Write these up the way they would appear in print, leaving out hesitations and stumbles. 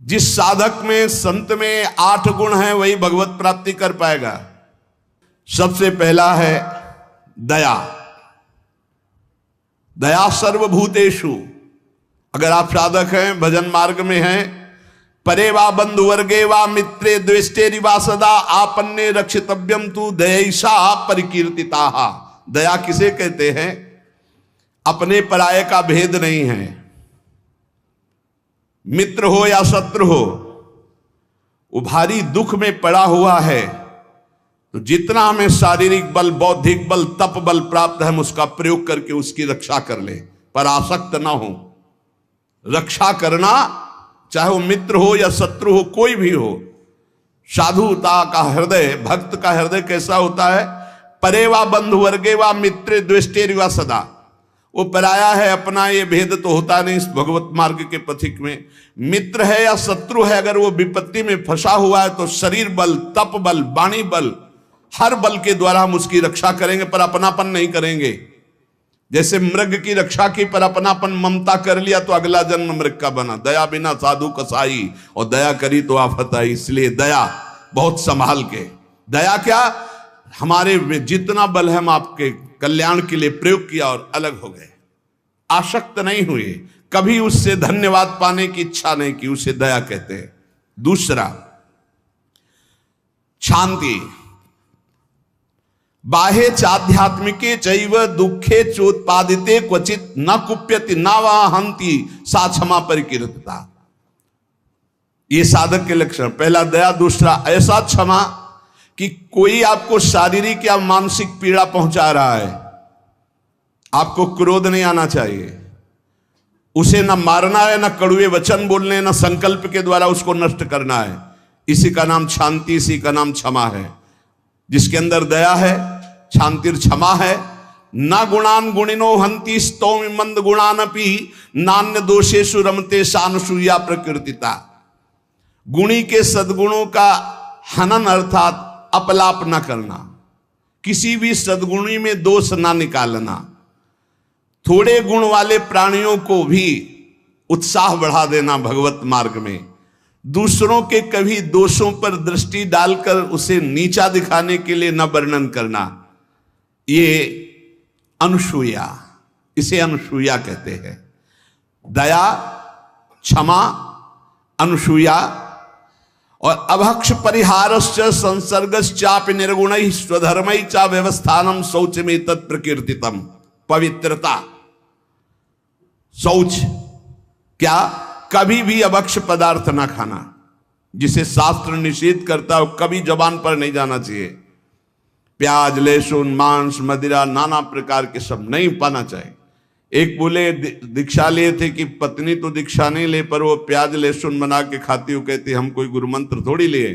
जिस साधक में, संत में 8 गुण हैं वही भगवत प्राप्ति कर पाएगा। सबसे पहला है दया। दया सर्वभूतेषु। अगर आप साधक हैं, भजन मार्ग में हैं, परे वा बंधु वर्गे वा मित्रे द्वेष्टेरि वा सदा आपन्ने रक्षितव्यम तु दयैषा परिकीर्तिताः। दया किसे कहते हैं? अपने पराये का भेद नहीं है। मित्र हो या शत्रु हो, वो भारी दुख में पड़ा हुआ है तो जितना हमें शारीरिक बल, बौद्धिक बल, तप बल प्राप्त है, हम उसका प्रयोग करके उसकी रक्षा कर ले, पर आसक्त ना हो। रक्षा करना, चाहे वो मित्र हो या शत्रु हो, कोई भी हो। साधुता का हृदय, भक्त का हृदय कैसा होता है? परे वा बंधु वर्गे वा मित्रे द्वेष्टेरि वा सदा। वो पराया है, अपना ये भेद तो होता नहीं इस भगवत मार्ग के पथिक में। मित्र है या शत्रु है, अगर वो विपत्ति में फंसा हुआ है तो शरीर बल, तप बल, वाणी बल, हर बल के द्वारा हम उसकी रक्षा करेंगे, पर अपनापन नहीं करेंगे। जैसे मृग की रक्षा की, पर अपनापन ममता कर लिया तो अगला जन्म मृग का बना। दया बिना साधु कसाई, और दया करी तो आफत आई। इसलिए दया बहुत संभाल के। दया क्या? हमारे जितना बल है हम आपके कल्याण के लिए प्रयोग किया और अलग हो गए। आसक्त नहीं हुए, कभी उससे धन्यवाद पाने की इच्छा नहीं की, उसे दया कहते हैं। दूसरा शांति। बाहे चाध्यात्मिके चैव दुखे चोत्पादिते क्वचित न कुप्यति न वा हंति सा क्षमा परिकीर्तिता। ये साधक के लक्षण। पहला दया, दूसरा ऐसा क्षमा कि कोई आपको शारीरिक या मानसिक पीड़ा पहुंचा रहा है, आपको क्रोध नहीं आना चाहिए। उसे न मारना है, न कड़वे वचन बोलने, न संकल्प के द्वारा उसको नष्ट करना है। इसी का नाम शांति, इसी का नाम क्षमा है। जिसके अंदर दया है, शांतिर क्षमा है। न गुणान गुणिनो हंति स्तौमि मंद गुणानपि नान्य दोषेषु रमते सानुसूया प्रकृतिता। गुणी के सद्गुणों का हनन अर्थात अपलाप न करना, किसी भी सद्गुणी में दोष ना निकालना, थोड़े गुण वाले प्राणियों को भी उत्साह बढ़ा देना भगवत मार्ग में, दूसरों के कभी दोषों पर दृष्टि डालकर उसे नीचा दिखाने के लिए न वर्णन करना, ये अनुसूया, इसे अनुसूया कहते हैं। दया, क्षमा, अनुसूया और अभक्ष परिहारश्च संसर्गश्चापि निर्गुणैः स्वधर्मैः च व्यवस्थानम शौचमे तत्प्रकीर्तितम। पवित्रता, शौच क्या? कभी भी अभक्ष पदार्थ ना खाना, जिसे शास्त्र निषेध करता है, कभी जबान पर नहीं जाना चाहिए। प्याज, लहसुन, मांस, मदिरा, नाना प्रकार के सब नहीं पाना चाहिए। एक बोले दीक्षा लिए थे कि पत्नी तो दीक्षा नहीं ले, पर वो प्याज लहसुन बना के खाती हो, कहती हम कोई गुरु मंत्र थोड़ी लिए,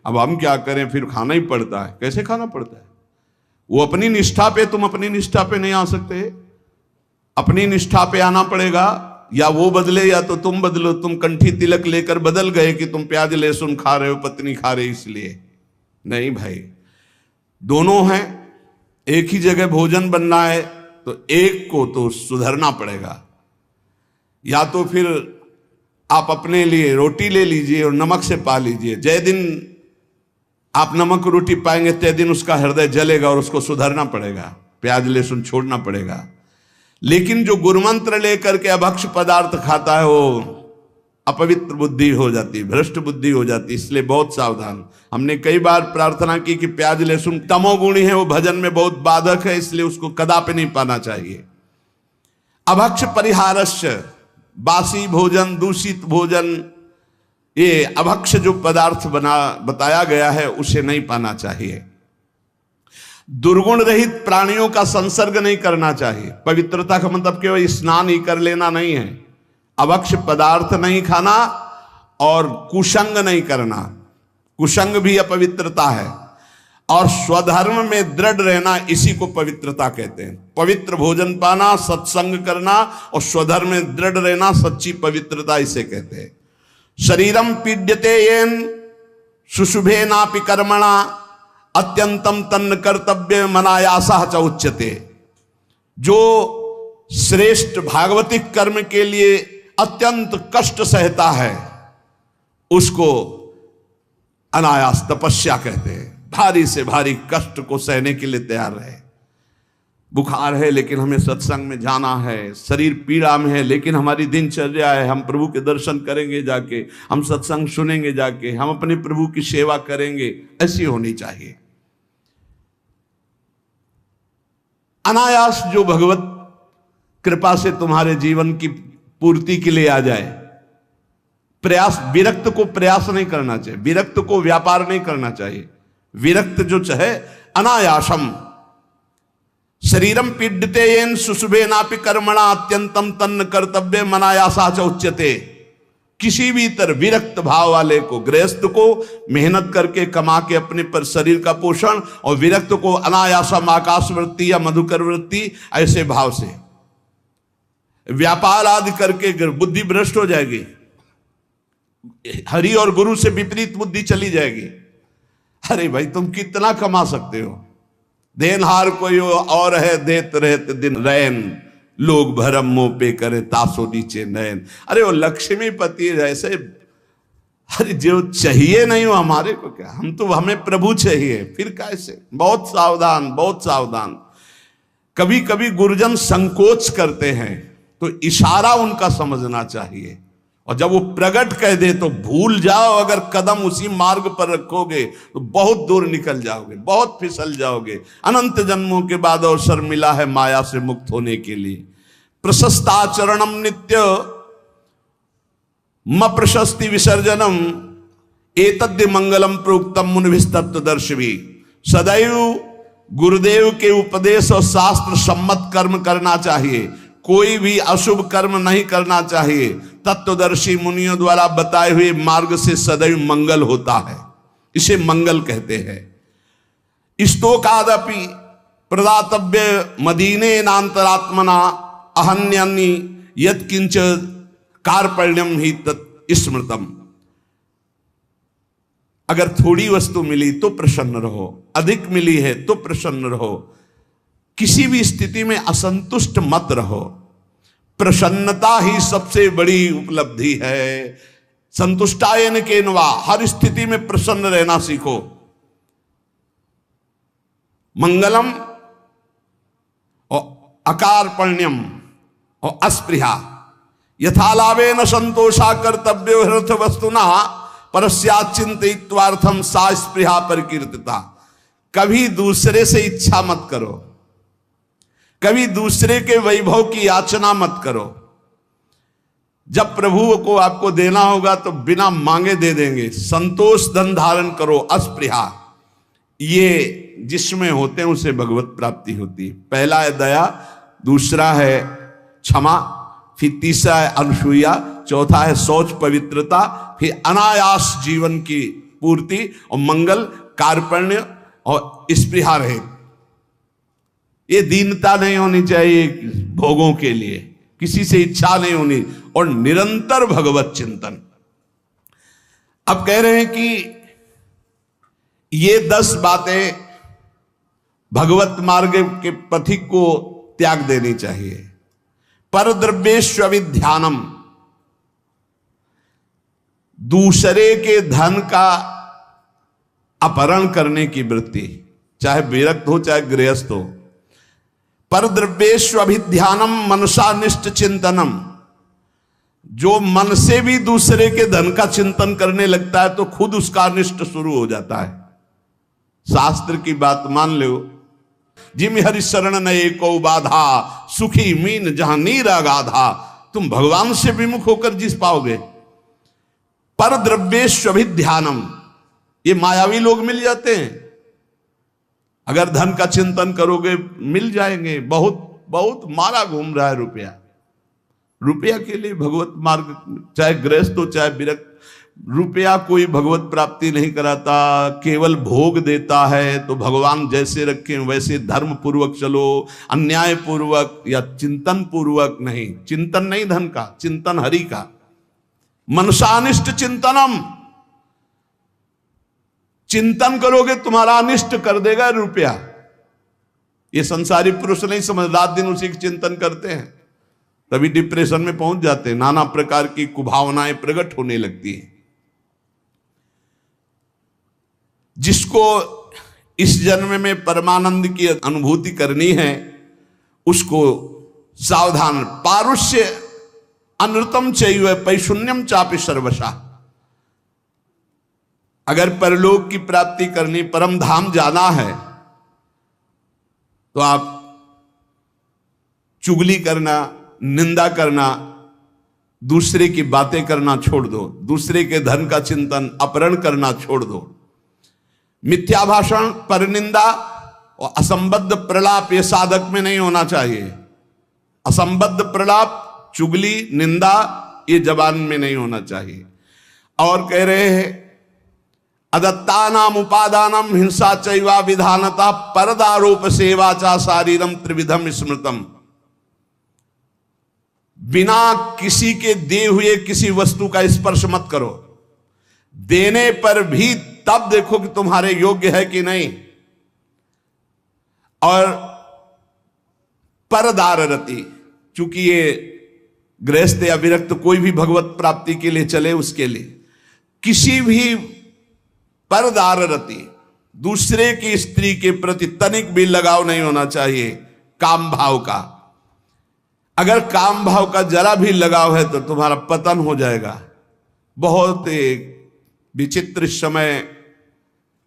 अब हम क्या करें, फिर खाना ही पड़ता है। कैसे खाना पड़ता है? वो अपनी निष्ठा पे, तुम अपनी निष्ठा पे नहीं आ सकते। अपनी निष्ठा पे आना पड़ेगा, या वो बदले या तो तुम बदलो। तुम कंठी तिलक लेकर बदल गए कि तुम प्याज लहसुन खा रहे हो, पत्नी खा रही, इसलिए नहीं भाई। दोनों हैं, एक ही जगह भोजन बनना है तो एक को तो सुधरना पड़ेगा। या तो फिर आप अपने लिए रोटी ले लीजिए और नमक से पा लीजिए। जय दिन आप नमक रोटी पाएंगे तय दिन उसका हृदय जलेगा और उसको सुधरना पड़ेगा, प्याज लहसुन छोड़ना पड़ेगा। लेकिन जो गुरुमंत्र लेकर के अभक्ष पदार्थ खाता है वो अपवित्र बुद्धि हो जाती, भ्रष्ट बुद्धि हो जाती। इसलिए बहुत सावधान। हमने कई बार प्रार्थना की कि प्याज लहसुन तमोगुणी है, वो भजन में बहुत बाधक है, इसलिए उसको कदापि नहीं पाना चाहिए। अभक्ष परिहारश्च, बासी भोजन, दूषित भोजन, ये अभक्ष जो पदार्थ बताया गया है उसे नहीं पाना चाहिए। दुर्गुण रहित प्राणियों का संसर्ग नहीं करना चाहिए। पवित्रता का मतलब केवल स्नान ही कर लेना नहीं है। अभक्ष पदार्थ नहीं खाना और कुसंग नहीं करना, कुसंग भी अपवित्रता है। और स्वधर्म में दृढ़ रहना, इसी को पवित्रता कहते हैं। पवित्र भोजन पाना, सत्संग करना और स्वधर्म में दृढ़ रहना, सच्ची पवित्रता इसे कहते हैं। शरीरम पीड्यते येन शुशुभे नापि कर्मणा अत्यंतम तन्न कर्तव्य मनायासा च उच्यते। जो श्रेष्ठ भागवतिक कर्म के लिए अत्यंत कष्ट सहता है उसको अनायास तपस्या कहते हैं। भारी से भारी कष्ट को सहने के लिए तैयार रहे। बुखार है लेकिन हमें सत्संग में जाना है, शरीर पीड़ा में है लेकिन हमारी दिनचर्या है, हम प्रभु के दर्शन करेंगे जाके, हम सत्संग सुनेंगे जाके, हम अपने प्रभु की सेवा करेंगे, ऐसी होनी चाहिए। अनायास जो भगवत कृपा से तुम्हारे जीवन की पूर्ति के लिए आ जाए। प्रयास, विरक्त को प्रयास नहीं करना चाहिए, विरक्त को व्यापार नहीं करना चाहिए। विरक्त जो चाहे अनायासम शरीरम पीड्यते येन सुशुभे नापि कर्मणा अत्यंतम तन्न कर्तव्य मनायासा च उच्यते। किसी भी तरह विरक्त भाव वाले को, गृहस्थ को मेहनत करके कमा के अपने पर शरीर का पोषण, और विरक्त को अनायासम आकाश वृत्ति या मधुकर वृत्ति, ऐसे भाव से व्यापार आदि करके बुद्धि भ्रष्ट हो जाएगी, हरि और गुरु से विपरीत बुद्धि चली जाएगी। अरे भाई तुम कितना कमा सकते हो, देनहार कोई और है देत रहते दिन रैन, लोग भरम मुंह पे करे तासो नीचे नयन। अरे वो लक्ष्मीपति जैसे, अरे जो चाहिए नहीं हो हमारे को क्या, हम तो, हमें प्रभु चाहिए, फिर कैसे। बहुत सावधान, बहुत सावधान। कभी कभी गुरुजन संकोच करते हैं तो इशारा उनका समझना चाहिए, और जब वो प्रकट कह दे तो भूल जाओ। अगर कदम उसी मार्ग पर रखोगे तो बहुत दूर निकल जाओगे, बहुत फिसल जाओगे। अनंत जन्मों के बाद अवसर मिला है माया से मुक्त होने के लिए। प्रशस्ताचरणम नित्य म प्रशस्ति विसर्जनम एतद्य मंगलम प्रोक्तम मुनिभिस्तत्वदर्शिभी। सदैव गुरुदेव के उपदेश और शास्त्र सम्मत कर्म करना चाहिए, कोई भी अशुभ कर्म नहीं करना चाहिए। तत्वदर्शी मुनियों द्वारा बताए हुए मार्ग से सदैव मंगल होता है, इसे मंगल कहते हैं। स्तोकादपि प्रदातव्य मदीने नान्तरात्मना अहन्यानि यत्किंच कार्पण्यम ही तत् स्मृतम। अगर थोड़ी वस्तु मिली तो प्रसन्न रहो, अधिक मिली है तो प्रसन्न रहो, किसी भी स्थिति में असंतुष्ट मत रहो। प्रसन्नता ही सबसे बड़ी उपलब्धि है। संतुष्टायन केनवा, हर स्थिति में प्रसन्न रहना सीखो। मंगलम और अकारपण्यम और अस्पृहा यथालाभे न संतोषा कर्तव्यो हृथ वस्तुना परस्याचिंतित्वार्थम सा स्पृहा परिकीर्तिता। कभी दूसरे से इच्छा मत करो, कभी दूसरे के वैभव की याचना मत करो। जब प्रभु को आपको देना होगा तो बिना मांगे दे देंगे। संतोष धन धारण करो, अस्पृहा। ये जिसमें होते हैं उसे भगवत प्राप्ति होती है। पहला है दया, दूसरा है क्षमा, फिर तीसरा है अनुसूया, चौथा है शौच पवित्रता, फिर अनायास जीवन की पूर्ति, और मंगल कार्पण्य और स्पृहा रहे। ये दीनता नहीं होनी चाहिए भोगों के लिए, किसी से इच्छा नहीं होनी, और निरंतर भगवत चिंतन। अब कह रहे हैं कि ये 10 बातें भगवत मार्ग के पथिक को त्याग देनी चाहिए। परद्रव्येष्वभिध्यानम, दूसरे के धन का अपहरण करने की वृत्ति, चाहे विरक्त हो चाहे गृहस्थ हो। परद्रव्येष्वभिध्यानम मनसानिष्ट चिंतनम, जो मन से भी दूसरे के धन का चिंतन करने लगता है तो खुद उसका अनिष्ट शुरू हो जाता है। शास्त्र की बात मान लो, जिम हरि शरण नये को बाधा, सुखी मीन जहां नीर अगाधा। तुम भगवान से विमुख होकर जिस पाओगे। परद्रव्येष्वभिध्यानम, ये मायावी लोग मिल जाते हैं। अगर धन का चिंतन करोगे मिल जाएंगे। बहुत बहुत मारा घूम रहा है रुपया, रुपया के लिए भगवत मार्ग, चाहे गृहस्थ हो चाहे विरक्त। रुपया कोई भगवत प्राप्ति नहीं कराता, केवल भोग देता है। तो भगवान जैसे रखें वैसे धर्म पूर्वक चलो, अन्याय पूर्वक या चिंतन पूर्वक नहीं। चिंतन नहीं धन का, चिंतन हरि का। मनसानिष्ट चिंतनम, चिंतन करोगे तुम्हारा अनिष्ट कर देगा रुपया। ये संसारी पुरुष नहीं समझ, रात दिन उसी के चिंतन करते हैं, तभी डिप्रेशन में पहुंच जाते हैं। नाना प्रकार की कुभावनाएं प्रकट होने लगती हैं। जिसको इस जन्म में परमानंद की अनुभूति करनी है उसको सावधान। पारुष्य अनृतम चैव पैशून्यम चापि सर्वशा। अगर परलोक की प्राप्ति करनी, परम धाम जाना है, तो आप चुगली करना, निंदा करना, दूसरे की बातें करना छोड़ दो, दूसरे के धन का चिंतन, अपहरण करना छोड़ दो। मिथ्या भाषण, परनिंदा और असंबद्ध प्रलाप ये साधक में नहीं होना चाहिए। असंबद्ध प्रलाप, चुगली, निंदा ये जबान में नहीं होना चाहिए। और कह रहे हैं अदत्तानाम उपादानम हिंसा चैवा विधानता परदारोप सेवा चा शारीरम त्रिविधम स्मृतम। बिना किसी के दिए हुए किसी वस्तु का स्पर्श मत करो। देने पर भी तब देखो कि तुम्हारे योग्य है कि नहीं। और परदार रति, चूंकि ये गृहस्थ या विरक्त कोई भी भगवत प्राप्ति के लिए चले, उसके लिए किसी भी परदार रति, दूसरे की स्त्री के प्रति तनिक भी लगाव नहीं होना चाहिए काम भाव का। अगर काम भाव का जरा भी लगाव है तो तुम्हारा पतन हो जाएगा। बहुत एक विचित्र समय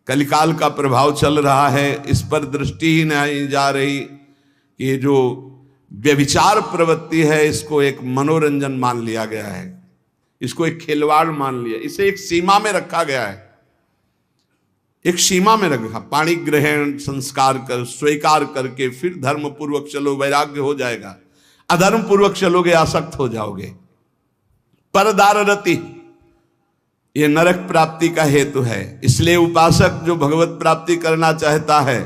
कलिकाल का प्रभाव चल रहा है, इस पर दृष्टि ही नहीं जा रही। ये जो व्यभिचार प्रवृत्ति है इसको एक मनोरंजन मान लिया गया है, इसको एक खिलवाड़ मान लिया, इसे एक सीमा में रखा गया है, एक सीमा में रखा। पाणी ग्रहण संस्कार कर स्वीकार करके फिर धर्म पूर्वक चलो, वैराग्य हो जाएगा। अधर्म पूर्वक चलोगे आसक्त हो जाओगे। परदार रति ये नरक प्राप्ति का हेतु है। इसलिए उपासक जो भगवत प्राप्ति करना चाहता है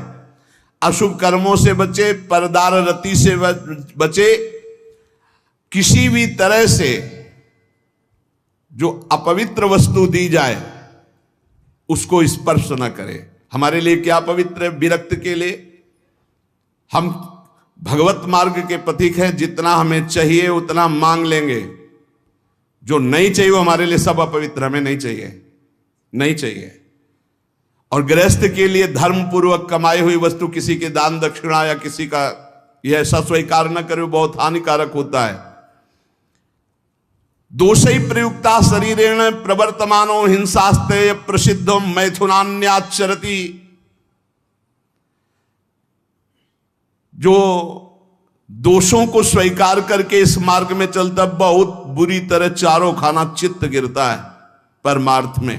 अशुभ कर्मों से बचे, परदार रति से बचे, किसी भी तरह से जो अपवित्र वस्तु दी जाए उसको स्पर्श न करे। हमारे लिए क्या पवित्र है? विरक्त के लिए हम भगवत मार्ग के पथिक हैं, जितना हमें चाहिए उतना मांग लेंगे, जो नहीं चाहिए वो हमारे लिए सब अपवित्र, हमें नहीं चाहिए, नहीं चाहिए। और गृहस्थ के लिए धर्म पूर्वक कमाई हुई वस्तु किसी के दान दक्षिणा या किसी का यह ऐसा स्वीकार न करे, बहुत हानिकारक होता है। दोषै प्रयुक्ता शरीरेण प्रवर्तमानो हिंसास्ते प्रसिद्धो मैथुनान्याचरति। जो दोषों को स्वीकार करके इस मार्ग में चलता बहुत बुरी तरह चारों खाना चित्त गिरता है परमार्थ में।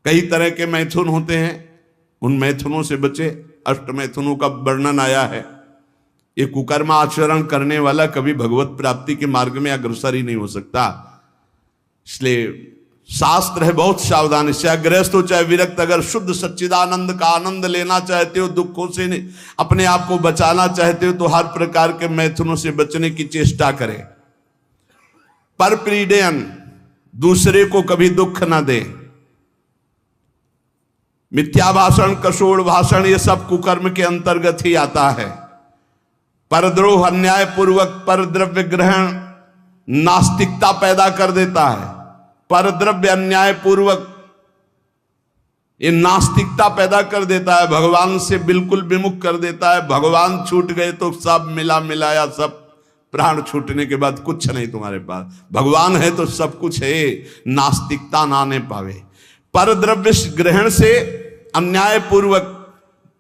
कई तरह के मैथुन होते हैं, उन मैथुनों से बचे। अष्ट मैथुनों का वर्णन आया है। ये कुकर्म आचरण करने वाला कभी भगवत प्राप्ति के मार्ग में अग्रसर ही नहीं हो सकता। इसलिए शास्त्र है बहुत सावधानी से। गृहस्थ हो चाहे विरक्त, अगर शुद्ध सच्चिदानंद का आनंद लेना चाहते हो, दुखों से अपने आप को बचाना चाहते हो, तो हर प्रकार के मैथुनों से बचने की चेष्टा करें। पर पीड़यन, दूसरे को कभी दुख ना दे। मिथ्या भाषण, कशोड़ भाषण, ये सब कुकर्म के अंतर्गत ही आता है। परद्रोह, अन्याय पूर्वक पर द्रव्य ग्रहण नास्तिकता पैदा कर देता है। पर द्रव्य अन्याय पूर्वक ये नास्तिकता पैदा कर देता है, भगवान से बिल्कुल विमुख कर देता है। भगवान छूट गए तो सब मिला मिलाया सब, प्राण छूटने के बाद कुछ नहीं तुम्हारे पास। भगवान है तो सब कुछ है, नास्तिकता ना आने पावे। पर द्रव्य ग्रहण से अन्याय पूर्वक,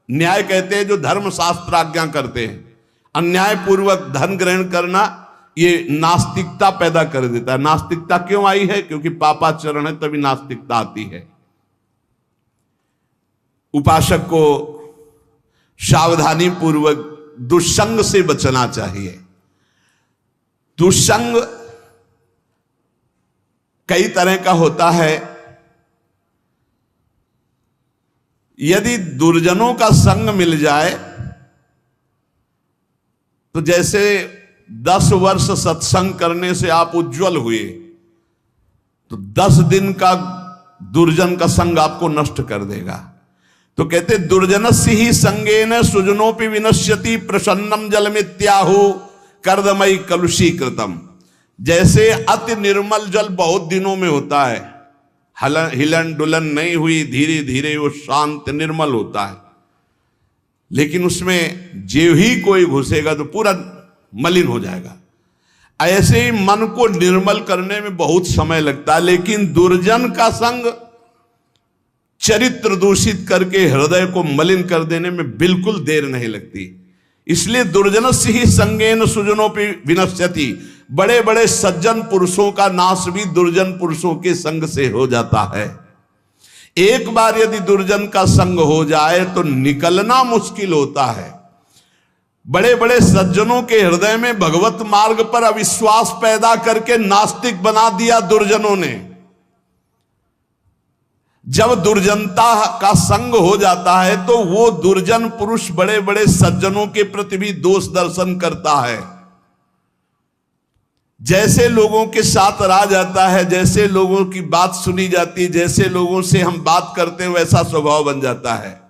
न्याय कहते हैं जो धर्म शास्त्र आज्ञा करते हैं, अन्याय पूर्वक धन ग्रहण करना ये नास्तिकता पैदा कर देता है। नास्तिकता क्यों आई है? क्योंकि पापाचरण है, तभी नास्तिकता आती है। उपासक को सावधानी पूर्वक दुष्संग से बचना चाहिए। दुष्संग कई तरह का होता है। यदि दुर्जनों का संग मिल जाए तो जैसे 10 वर्ष सत्संग करने से आप उज्जवल हुए, तो 10 दिन का दुर्जन का संग आपको नष्ट कर देगा। तो कहते दुर्जनस्य ही संगेन सुजनोपि विनश्यति प्रसन्नम जलमित्याहु कर्दमयी कलुषीकृतम। जैसे अति निर्मल जल बहुत दिनों में होता है, हिलन डुलन नहीं हुई, धीरे धीरे वो शांत निर्मल होता है। लेकिन उसमें जो ही कोई घुसेगा तो पूरा मलिन हो जाएगा। ऐसे ही मन को निर्मल करने में बहुत समय लगता है, लेकिन दुर्जन का संग चरित्र दूषित करके हृदय को मलिन कर देने में बिल्कुल देर नहीं लगती। इसलिए दुर्जनस्य ही संगेन सुजनोपि विनश्यति, बड़े बड़े सज्जन पुरुषों का नाश भी दुर्जन पुरुषों के संग से हो जाता है। एक बार यदि दुर्जन का संग हो जाए तो निकलना मुश्किल होता है। बड़े बड़े सज्जनों के हृदय में भगवत मार्ग पर अविश्वास पैदा करके नास्तिक बना दिया दुर्जनों ने। जब दुर्जनता का संग हो जाता है तो वो दुर्जन पुरुष बड़े बड़े सज्जनों के प्रति भी दोष दर्शन करता है। जैसे लोगों के साथ रहा जाता है, जैसे लोगों की बात सुनी जाती, जैसे लोगों से हम बात करते हैं, वैसा स्वभाव बन जाता है।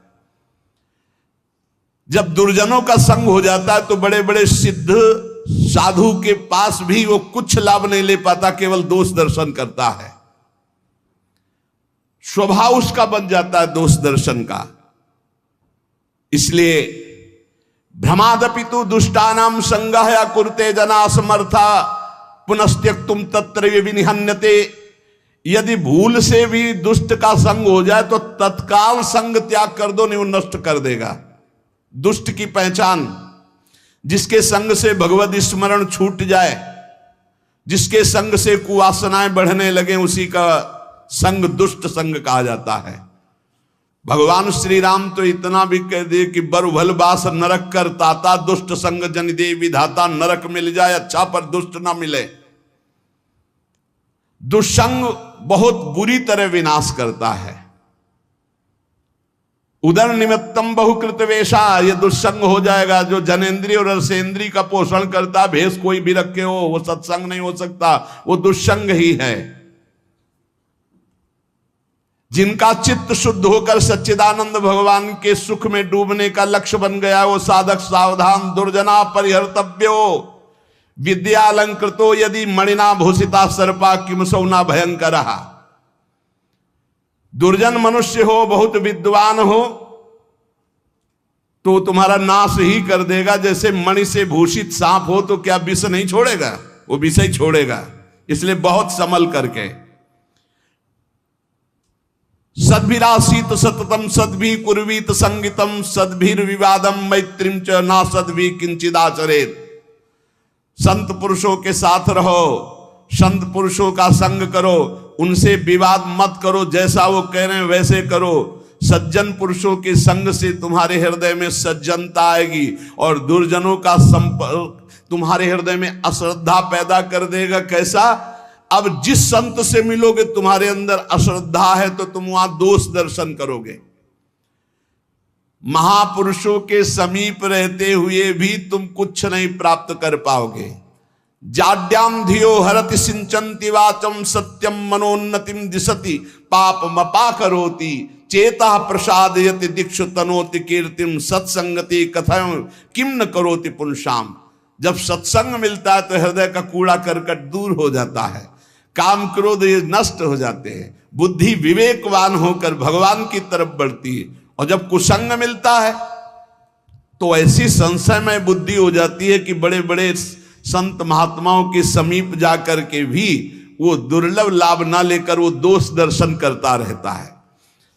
जब दुर्जनों का संग हो जाता है तो बड़े बड़े सिद्ध साधु के पास भी वो कुछ लाभ नहीं ले पाता, केवल दोष दर्शन करता है। स्वभाव उसका बन जाता है दोष दर्शन का। इसलिए भ्रमादपि तु दुष्टानाम संगः या कुरुते जना समर्था पुनस्त्यक्तुम तत्र विनिहन्यते। यदि भूल से भी दुष्ट का संग हो जाए तो तत्काल संग त्याग कर दो, नहीं वो नष्ट कर देगा। दुष्ट की पहचान, जिसके संग से भगवत स्मरण छूट जाए, जिसके संग से कुवासनाएं बढ़ने लगे, उसी का संग दुष्ट संग कहा जाता है। भगवान श्री राम तो इतना भी कह दिए कि बरुभल बास नरक कर ताता, दुष्ट संग जन दे विधाता। नरक मिल जाए अच्छा, पर दुष्ट ना मिले। दुष्संग बहुत बुरी तरह विनाश करता है। उदर निमित्तम बहुकृत वेशा, ये दुष्संग हो जाएगा। जो जनेन्द्रिय और रसेंद्रिय का पोषण करता, भेष कोई भी रखे हो, वो सत्संग नहीं हो सकता, वो दुष्संग ही है। जिनका चित्त शुद्ध होकर सच्चिदानंद भगवान के सुख में डूबने का लक्ष्य बन गया, वो साधक सावधान। दुर्जना परिहर्तव्यो विद्यालंकृतो यदि मणिना भूषिता सर्पा किम सौना भयंकर। दुर्जन मनुष्य हो, बहुत विद्वान हो, तो तुम्हारा नाश ही कर देगा। जैसे मणि से भूषित सांप हो तो क्या विष नहीं छोड़ेगा, वो विष ही छोड़ेगा। इसलिए बहुत संभल करके। सद्भिरासीत सततम सद्भि कुर्वीत संगितम सद्भिर विवादम मैत्रीम च ना सद्भि किंचिदाचरेत। संत पुरुषों के साथ रहो, संत पुरुषों का संग करो, उनसे विवाद मत करो, जैसा वो कह रहे हैं वैसे करो। सज्जन पुरुषों के संग से तुम्हारे हृदय में सज्जनता आएगी, और दुर्जनों का संपर्क तुम्हारे हृदय में अश्रद्धा पैदा कर देगा। कैसा? अब जिस संत से मिलोगे तुम्हारे अंदर अश्रद्धा है तो तुम वहां दोष दर्शन करोगे। महापुरुषों के समीप रहते हुए भी तुम कुछ नहीं प्राप्त कर पाओगे। जाड्याम धियो हरति सिंचन्ति वाचम सत्यम मनोन्नतिम दिशति पापमपा करोति चेता प्रसादयति दीक्षु तनोति कीर्तिम सत्संगति कथम किम न करोति पुंसाम। जब सत्संग मिलता है तो हृदय का कूड़ा करकट दूर हो जाता है, काम क्रोध ये नष्ट हो जाते हैं, बुद्धि विवेकवान होकर भगवान की तरफ बढ़ती है। और जब कुसंग मिलता है तो ऐसी संशयमय बुद्धि हो जाती है कि बड़े बड़े संत महात्माओं के समीप जाकर के भी वो दुर्लभ लाभ ना लेकर वो दोष दर्शन करता रहता है।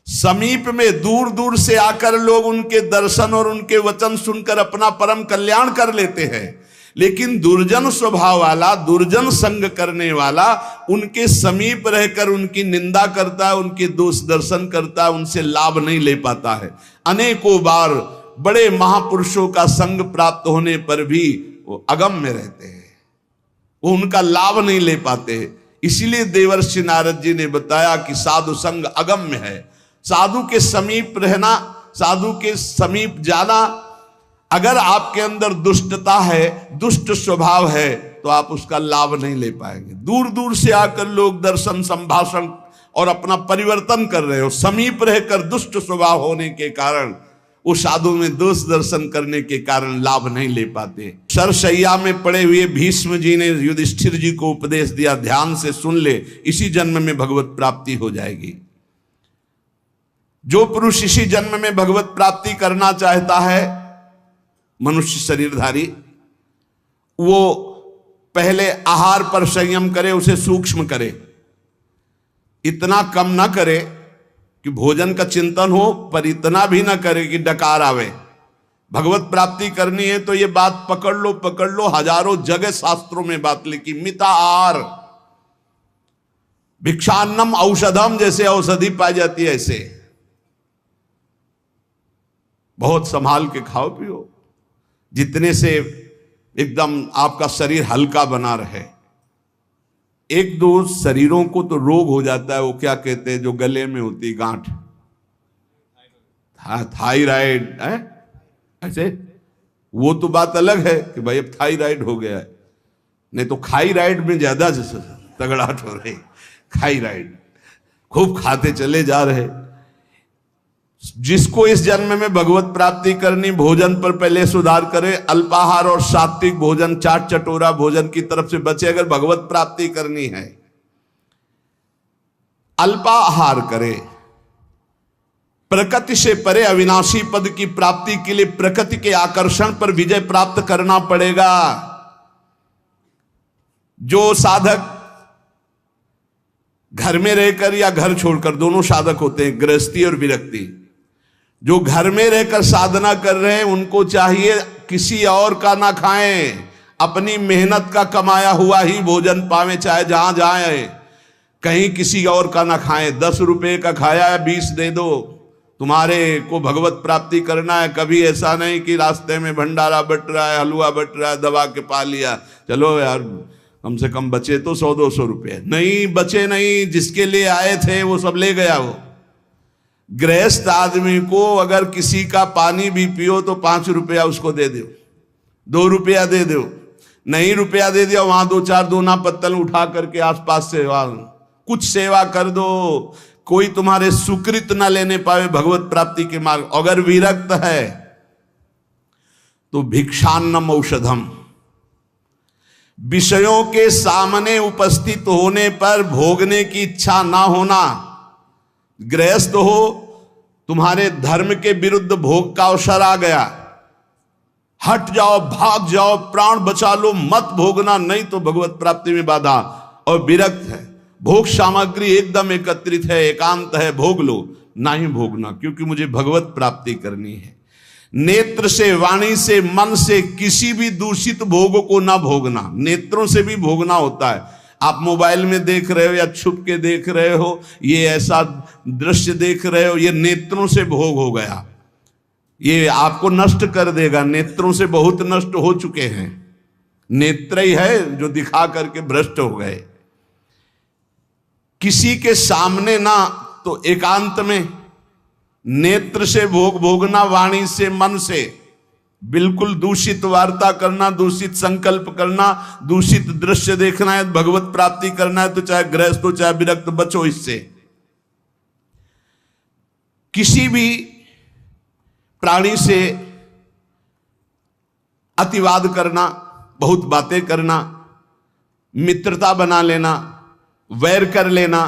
समीप में दूर दूर से आकर लोग उनके दर्शन और उनके वचन सुनकर अपना परम कल्याण कर लेते हैं, लेकिन दुर्जन स्वभाव वाला, दुर्जन संग करने वाला उनके समीप रहकर उनकी निंदा करता है, उनके दोष दर्शन करता है, उनसे लाभ नहीं ले पाता है। अनेकों बार बड़े महापुरुषों का संग प्राप्त होने पर भी वो अगम्य रहते हैं, वो उनका लाभ नहीं ले पाते। इसीलिए देवर्षि नारद जी ने बताया कि साधु संग अगम्य है। साधु के समीप रहना, साधु के समीप जाना, अगर आपके अंदर दुष्टता है, दुष्ट स्वभाव है, तो आप उसका लाभ नहीं ले पाएंगे। दूर दूर से आकर लोग दर्शन संभाषण और अपना परिवर्तन कर रहे हो, समीप रहकर दुष्ट स्वभाव होने के कारण वो साधु में दोष दर्शन करने के कारण लाभ नहीं ले पाते। सरशैया में पड़े हुए भीष्म जी ने युधिष्ठिर जी को उपदेश दिया, ध्यान से सुन ले, इसी जन्म में भगवत प्राप्ति हो जाएगी। जो पुरुष इसी जन्म में भगवत प्राप्ति करना चाहता है, मनुष्य शरीरधारी, वो पहले आहार पर संयम करे, उसे सूक्ष्म करे, इतना कम ना करे कि भोजन का चिंतन हो, पर इतना भी ना करे कि डकार आवे। भगवत प्राप्ति करनी है तो ये बात पकड़ लो, हजारों जगह शास्त्रों में बात लिखी, मिता आहार, भिक्षान्नम औषधम, जैसे औषधि पाई जाती है ऐसे बहुत संभाल के खाओ पियो, जितने से एकदम आपका शरीर हल्का बना रहे। एक दो शरीरों को तो रोग हो जाता है, वो क्या कहते हैं जो गले में होती गांठ, थायराइड है ऐसे, वो तो बात अलग है कि भाई अब थायराइड हो गया है, नहीं तो खाईराइड में ज्यादा तगड़ाहट हो रही। खाईराइड खूब खाते चले जा रहे। जिसको इस जन्म में भगवत प्राप्ति करनी, भोजन पर पहले सुधार करे, अल्पाहार और सात्विक भोजन, चाट चटोरा भोजन की तरफ से बचे। अगर भगवत प्राप्ति करनी है, अल्पाहार करे, प्रकृति से परे अविनाशी पद की प्राप्ति के लिए प्रकृति के आकर्षण पर विजय प्राप्त करना पड़ेगा। जो साधक घर में रहकर या घर छोड़कर, दोनों साधक होते हैं, गृहस्थी और विरक्ति, जो घर में रहकर साधना कर रहे हैं उनको चाहिए किसी और का ना खाएं, अपनी मेहनत का कमाया हुआ ही भोजन पावे, चाहे जहां जाए, कहीं किसी और का ना खाएं। 10 रुपए का खाया है 20 दे दो, तुम्हारे को भगवत प्राप्ति करना है। कभी ऐसा नहीं कि रास्ते में भंडारा बट रहा है, हलवा बट रहा है, दबा के पा लिया, चलो यार कम से कम बचे तो 100-200 रुपए, नहीं बचे नहीं, जिसके लिए आए थे वो सब ले गया। वो गृहस्थ आदमी को अगर किसी का पानी भी पियो तो 5 रुपया उसको दे दो, 2 रुपया दे दो, नहीं रुपया दे दिया, वहां 2-4 दोना पत्तल उठा करके आसपास से कुछ सेवा कर दो। कोई तुम्हारे सुकृत ना लेने पावे भगवत प्राप्ति के मार्ग। अगर विरक्त है तो भिक्षान्नम औषधम, विषयों के सामने उपस्थित होने पर भोगने की इच्छा ना होना। गृहस्थ हो, तुम्हारे धर्म के विरुद्ध भोग का अवसर आ गया, हट जाओ, भाग जाओ, प्राण बचा लो, मत भोगना, नहीं तो भगवत प्राप्ति में बाधा। और विरक्त है, भोग सामग्री एकदम एकत्रित है, एकांत है, भोग लो, ना ही भोगना, क्योंकि मुझे भगवत प्राप्ति करनी है। नेत्र से, वाणी से, मन से किसी भी दूषित भोग को ना भोगना। नेत्रों से भी भोगना होता है। आप मोबाइल में देख रहे हो या छुप के देख रहे हो, ये ऐसा दृश्य देख रहे हो, ये नेत्रों से भोग हो गया, ये आपको नष्ट कर देगा। नेत्रों से बहुत नष्ट हो चुके हैं, नेत्र ही है जो दिखा करके भ्रष्ट हो गए। किसी के सामने ना तो एकांत में, नेत्र से भोग भोगना, वाणी से, मन से, बिल्कुल दूषित वार्ता करना, दूषित संकल्प करना, दूषित दृश्य देखना है, भगवत प्राप्ति करना है तो चाहे गृहस्थ हो चाहे विरक्त, बचो इससे। किसी भी प्राणी से अतिवाद करना, बहुत बातें करना, मित्रता बना लेना, वैर कर लेना,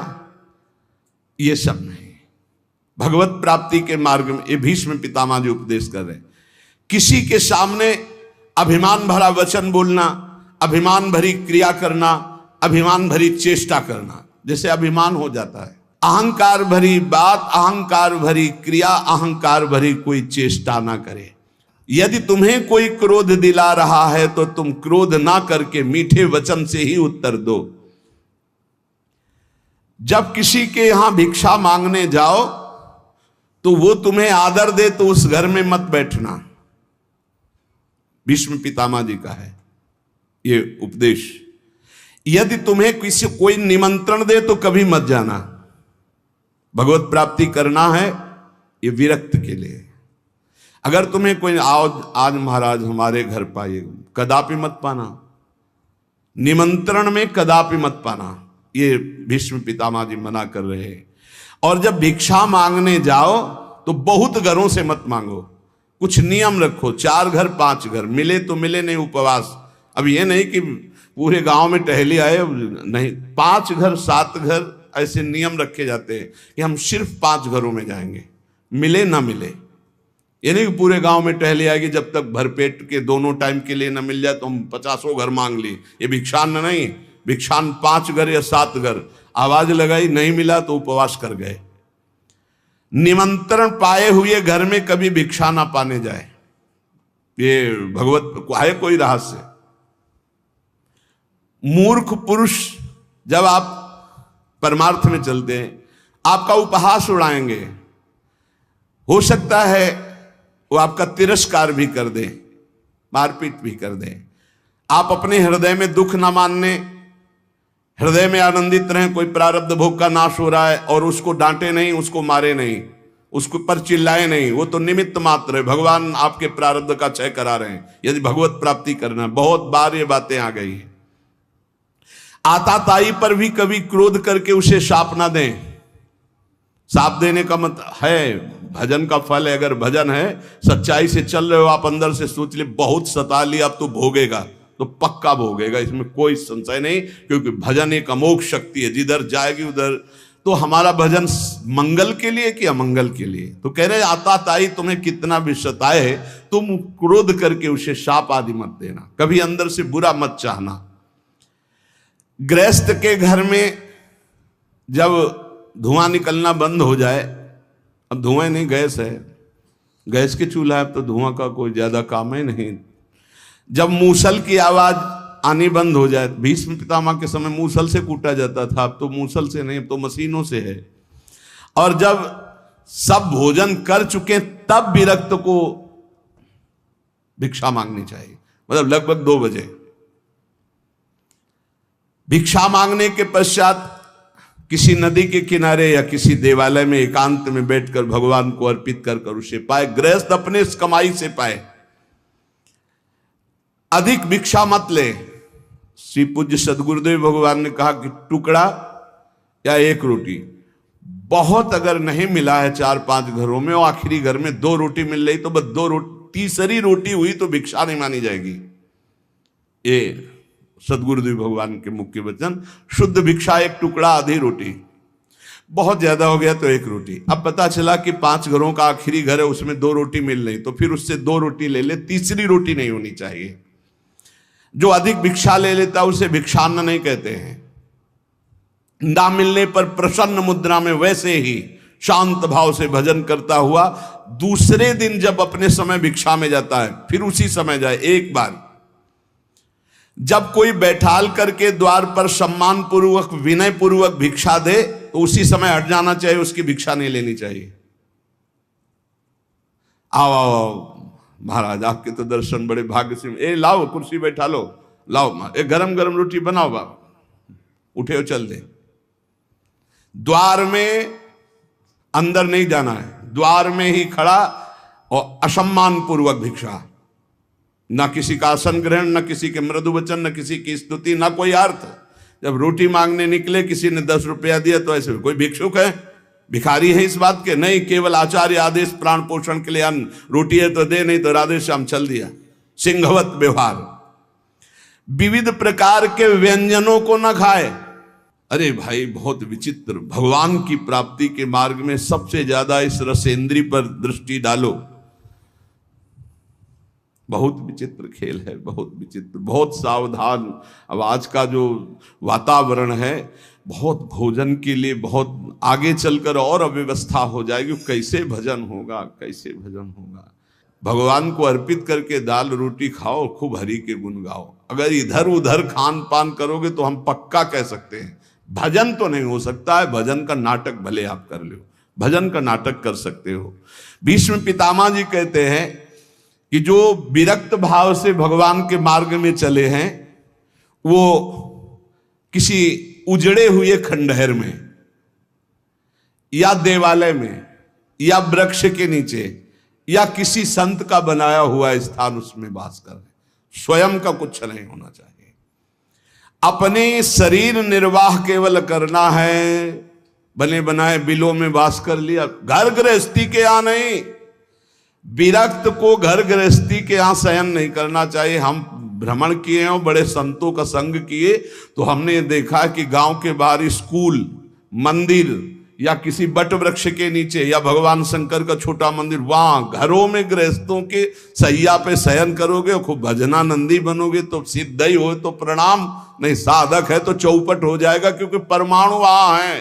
ये सब नहीं। भगवत प्राप्ति के मार्ग में ये भीष्म पितामह जी उपदेश कर रहे हैं। किसी के सामने अभिमान भरा वचन बोलना, अभिमान भरी क्रिया करना, अभिमान भरी चेष्टा करना, जैसे अभिमान हो जाता है। अहंकार भरी बात, अहंकार भरी क्रिया, अहंकार भरी कोई चेष्टा ना करे। यदि तुम्हें कोई क्रोध दिला रहा है तो तुम क्रोध ना करके मीठे वचन से ही उत्तर दो। जब किसी के यहां भिक्षा मांगने जाओ तो वो तुम्हें आदर दे तो उस घर में मत बैठना। भीष्म पितामह जी का है ये उपदेश। यदि तुम्हें किसी कोई निमंत्रण दे तो कभी मत जाना। भगवत प्राप्ति करना है ये विरक्त के लिए। अगर तुम्हें कोई आज महाराज हमारे घर पाइए, कदापि मत पाना, निमंत्रण में कदापि मत पाना, ये भीष्म पितामह जी मना कर रहे हैं। और जब भिक्षा मांगने जाओ तो बहुत घरों से मत मांगो, कुछ नियम रखो, 4 घर 5 घर, मिले तो मिले, नहीं उपवास। अब ये नहीं कि पूरे गांव में टहली आए, नहीं, 5 घर 7 घर ऐसे नियम रखे जाते हैं कि हम सिर्फ 5 घरों में जाएंगे, मिले ना मिले। ये नहीं कि पूरे गांव में टहली आएगी, जब तक भरपेट के दोनों टाइम के लिए ना मिल जाए तो हम 50 घर मांग लिए। ये भिक्षान्न नहीं, भिक्षान्न 5 घर या 7 घर। आवाज लगाई, नहीं मिला तो उपवास कर गए। निमंत्रण पाए हुए घर में कभी भिक्षा ना पाने जाए, ये भगवत है कोई रहस्य। मूर्ख पुरुष जब आप परमार्थ में चलते हैं, आपका उपहास उड़ाएंगे, हो सकता है वो आपका तिरस्कार भी कर दे, मारपीट भी कर दे। आप अपने हृदय में दुख ना मानने, हृदय में आनंदित रहें, कोई प्रारब्ध भोग का नाश हो रहा है और उसको डांटे नहीं, उसको मारे नहीं, उसको पर चिल्लाए नहीं, वो तो निमित्त मात्र है। भगवान आपके प्रारब्ध का क्षय करा रहे हैं यदि भगवत प्राप्ति करना। बहुत बार ये बातें आ गई है। आताताई पर भी कभी क्रोध करके उसे शाप ना दें। शाप देने का मतलब है भजन का फल है। अगर भजन है, सच्चाई से चल रहे हो आप, अंदर से सोच ले बहुत सता लिया, अब तो भोगेगा, तो पक्का भोगेगा, इसमें कोई संशय नहीं। क्योंकि भजन एक अमोघ शक्ति है, जिधर जाएगी उधर। तो हमारा भजन मंगल के लिए कि अमंगल के लिए? तो कह रहे आताताई तुम्हें कितना भी सताए, तुम क्रोध करके उसे शाप आदि मत देना, कभी अंदर से बुरा मत चाहना। गृहस्थ के घर में जब धुआं निकलना बंद हो जाए, अब धुआं नहीं, गैस है, गैस के चूल्हा है, तो धुआं का कोई ज्यादा काम है नहीं। जब मूसल की आवाज आनी बंद हो जाए, भीष्म पितामह के समय मूसल से कूटा जाता था, अब तो मूसल से नहीं, अब तो मशीनों से है। और जब सब भोजन कर चुके तब विरक्त को भिक्षा मांगनी चाहिए, मतलब लगभग 2 बजे। भिक्षा मांगने के पश्चात किसी नदी के किनारे या किसी देवालय में एकांत में बैठकर भगवान को अर्पित कर उसे पाए। गृहस्थ अपने इस कमाई से पाए, अधिक भिक्षा मत ले। श्री पूज्य सदगुरुदेव भगवान ने कहा कि टुकड़ा या 1 रोटी, बहुत अगर नहीं मिला है 4-5 घरों में, और आखिरी घर में 2 रोटी मिल रही तो बस 2 रोटी, तीसरी रोटी हुई तो भिक्षा नहीं मानी जाएगी। ये सदगुरुदेव भगवान के मुख्य वचन। शुद्ध भिक्षा 1 टुकड़ा, आधी रोटी, बहुत ज्यादा हो गया तो 1 रोटी। अब पता चला कि 5 घरों का आखिरी घर है, उसमें 2 रोटी मिल रही, तो फिर उससे 2 रोटी ले ले, तीसरी रोटी नहीं होनी चाहिए। जो अधिक भिक्षा ले लेता उसे भिक्षान्न नहीं कहते हैं। ना मिलने पर प्रसन्न मुद्रा में वैसे ही शांत भाव से भजन करता हुआ दूसरे दिन जब अपने समय भिक्षा में जाता है, फिर उसी समय जाए। एक बार जब कोई बैठाल करके द्वार पर सम्मान पूर्वक विनय पूर्वक भिक्षा दे तो उसी समय हट जाना चाहिए, उसकी भिक्षा नहीं लेनी चाहिए। आओ आओ महाराज, आपके तो दर्शन बड़े भाग्य से, ए लाओ कुर्सी बैठा लो, लाओ एक गरम गरम रोटी बनाओ बाबा, उठे हो चल दे। द्वार में अंदर नहीं जाना है, द्वार में ही खड़ा और असम्मान पूर्वक भिक्षा, ना किसी का आसन ग्रहण, ना किसी के मृदु वचन, ना किसी की स्तुति, ना कोई अर्थ। जब रोटी मांगने निकले, किसी ने 10 रुपया दिया तो ऐसे कोई भिक्षुक है, भिखारी है इस बात के? नहीं, केवल आचार्य आदेश, प्राण पोषण के लिए अन्न, रोटी है तो दे, नहीं तो राधे श्याम चल दिया। सिंहवत व्यवहार, विविध प्रकार के व्यंजनों को न खाए। अरे भाई बहुत विचित्र। भगवान की प्राप्ति के मार्ग में सबसे ज्यादा इस रसेंद्री पर दृष्टि डालो। बहुत विचित्र खेल है, बहुत विचित्र, बहुत सावधान। अब आज का जो वातावरण है, बहुत भोजन के लिए बहुत आगे चलकर और अव्यवस्था हो जाएगी। कैसे भजन होगा, कैसे भजन होगा? भगवान को अर्पित करके दाल रोटी खाओ, खूब हरि के गुण गाओ। अगर इधर उधर खान पान करोगे तो हम पक्का कह सकते हैं भजन तो नहीं हो सकता है। भजन का नाटक भले आप कर लो, भजन का नाटक कर सकते हो। भीष्म पितामह जी कहते हैं कि जो विरक्त भाव से भगवान के मार्ग में चले हैं, वो किसी उजड़े हुए खंडहर में या देवालय में या वृक्ष के नीचे या किसी संत का बनाया हुआ स्थान, उसमें वास कर रहे। स्वयं का कुछ नहीं होना चाहिए। अपने शरीर निर्वाह केवल करना है। बने बनाए बिलों में वास कर लिया, घर गृहस्थी के यहाँ नहीं। विरक्त को घर गृहस्थी के यहाँ शयन नहीं करना चाहिए। हम भ्रमण किए हैं और बड़े संतों का संग किए तो हमने देखा कि गांव के बाहर स्कूल, मंदिर या किसी बट वृक्ष के नीचे या भगवान शंकर का छोटा मंदिर, वहां घरों में गृहस्थों के सैया पे शयन करोगे और खूब भजनानंदी बनोगे तो सिद्ध ही हो तो प्रणाम, नहीं साधक है तो चौपट हो जाएगा, क्योंकि परमाणु वहां है,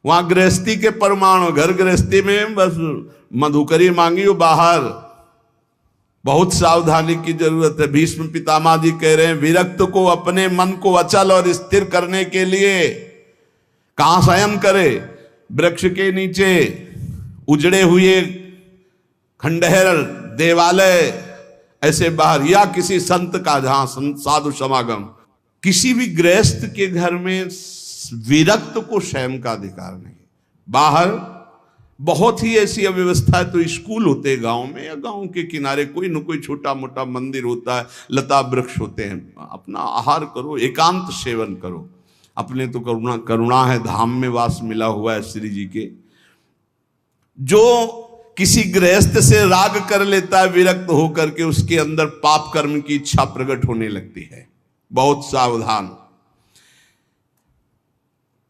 वहां गृहस्थी के परमाणु। घर गृहस्थी में बस मधुकरी मांगी हो बाहर, बहुत सावधानी की जरूरत है। भीष्म पितामह जी कह रहे हैं विरक्त को अपने मन को अचल और स्थिर करने के लिए कहां शयन करे? वृक्ष के नीचे, उजड़े हुए खंडहर, देवालय, ऐसे बाहर, या किसी संत का जहां साधु समागम। किसी भी गृहस्थ के घर में विरक्त को शयन का अधिकार नहीं। बाहर बहुत ही ऐसी अव्यवस्था है तो स्कूल होते हैं गांव में, या गांव के किनारे कोई न कोई छोटा मोटा मंदिर होता है, लता वृक्ष होते हैं, अपना आहार करो, एकांत सेवन करो। अपने तो करुणा है, धाम में वास मिला हुआ है श्री जी के। जो किसी गृहस्थ से राग कर लेता है विरक्त होकर के, उसके अंदर पाप कर्म की इच्छा प्रकट होने लगती है। बहुत सावधान।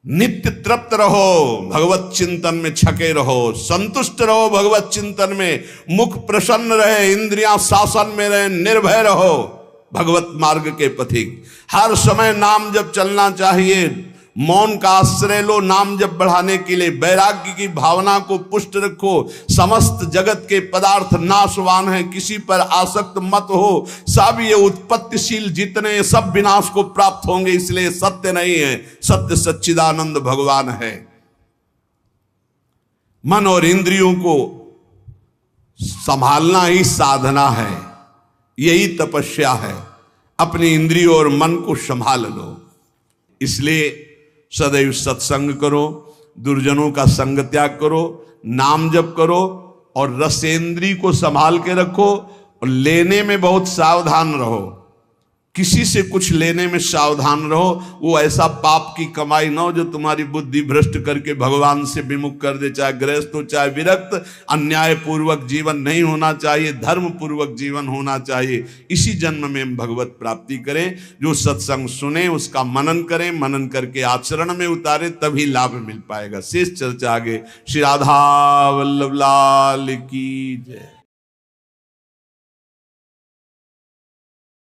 नित्य तृप्त रहो, भगवत चिंतन में छके रहो, संतुष्ट रहो भगवत चिंतन में, मुख प्रसन्न रहे, इंद्रियां शासन में रहे, निर्भय रहो भगवत मार्ग के पथिक। हर समय नाम जप चलना चाहिए, मौन का आश्रय लो नाम जप बढ़ाने के लिए, वैराग्य की भावना को पुष्ट रखो। समस्त जगत के पदार्थ नाशवान है, किसी पर आसक्त मत हो। सब ये उत्पत्तिशील जितने सब विनाश को प्राप्त होंगे, इसलिए सत्य नहीं है, सत्य सच्चिदानंद भगवान है। मन और इंद्रियों को संभालना ही साधना है, यही तपस्या है। अपनी इंद्रियों और मन को संभाल लो। इसलिए सदैव सत्संग करो, दुर्जनों का संग त्याग करो, नाम जप करो और रसेंद्री को संभाल के रखो और लेने में बहुत सावधान रहो। किसी से कुछ लेने में सावधान रहो, वो ऐसा पाप की कमाई ना हो जो तुम्हारी बुद्धि भ्रष्ट करके भगवान से विमुख कर दे। चाहे गृहस्थ हो चाहे विरक्त, अन्याय पूर्वक जीवन नहीं होना चाहिए, धर्म पूर्वक जीवन होना चाहिए। इसी जन्म में हम भगवत प्राप्ति करें। जो सत्संग सुने उसका मनन करें, मनन करके आचरण में उतारे, तभी लाभ मिल पाएगा। शेष चर्चा आगे। श्री राधा वल्लभ लाल की जय।